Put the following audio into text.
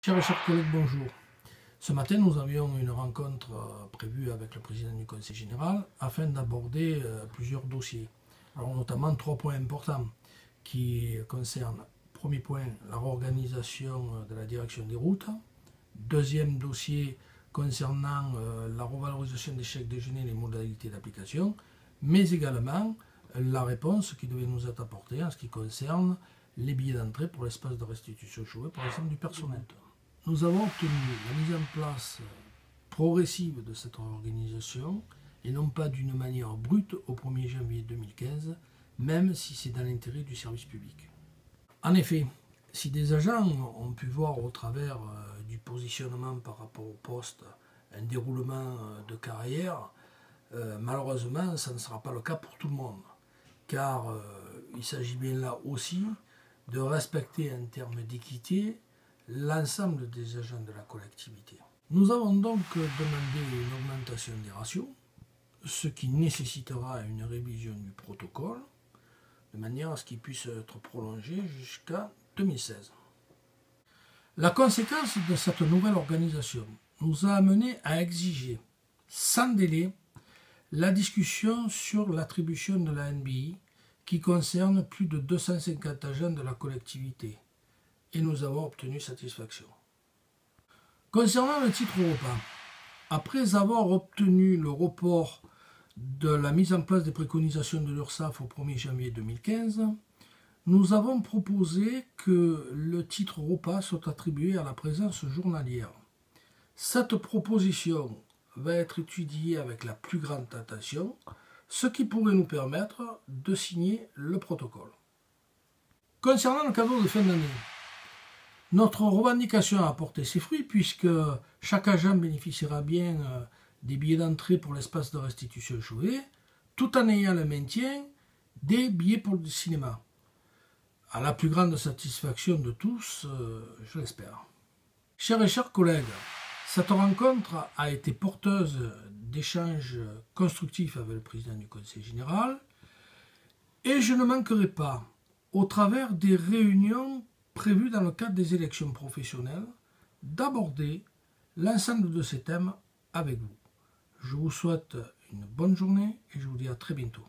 Chers et chers collègues, bonjour. Ce matin, nous avions une rencontre prévue avec le président du Conseil général afin d'aborder plusieurs dossiers. Alors, notamment 3 points importants qui concernent, premier point, la réorganisation de la direction des routes. Deuxième dossier concernant la revalorisation des chèques déjeuner et les modalités d'application, mais également la réponse qui devait nous être apportée en ce qui concerne les billets d'entrée pour l'espace de restitution échoué par l'ensemble du personnel. Nous avons obtenu la mise en place progressive de cette organisation et non pas d'une manière brute au 1er janvier 2015, même si c'est dans l'intérêt du service public. En effet, si des agents ont pu voir au travers du positionnement par rapport au poste un déroulement de carrière, malheureusement, ça ne sera pas le cas pour tout le monde, car il s'agit bien là aussi de respecter en termes d'équité l'ensemble des agents de la collectivité. Nous avons donc demandé une augmentation des ratios, ce qui nécessitera une révision du protocole, de manière à ce qu'il puisse être prolongé jusqu'à 2016. La conséquence de cette nouvelle organisation nous a amené à exiger, sans délai, la discussion sur l'attribution de la NBI qui concerne plus de 250 agents de la collectivité. Et nous avons obtenu satisfaction. Concernant le titre repas, après avoir obtenu le report de la mise en place des préconisations de l'URSSAF au 1er janvier 2015, nous avons proposé que le titre repas soit attribué à la présence journalière. Cette proposition va être étudiée avec la plus grande attention, ce qui pourrait nous permettre de signer le protocole. Concernant le cadeau de fin d'année, notre revendication a porté ses fruits puisque chaque agent bénéficiera bien des billets d'entrée pour l'espace de restitution échoué, tout en ayant le maintien des billets pour le cinéma. À la plus grande satisfaction de tous, je l'espère. Chers et chers collègues, cette rencontre a été porteuse d'échanges constructifs avec le président du Conseil général et je ne manquerai pas, au travers des réunions prévues dans le cadre des élections professionnelles, d'aborder l'ensemble de ces thèmes avec vous. Je vous souhaite une bonne journée et je vous dis à très bientôt.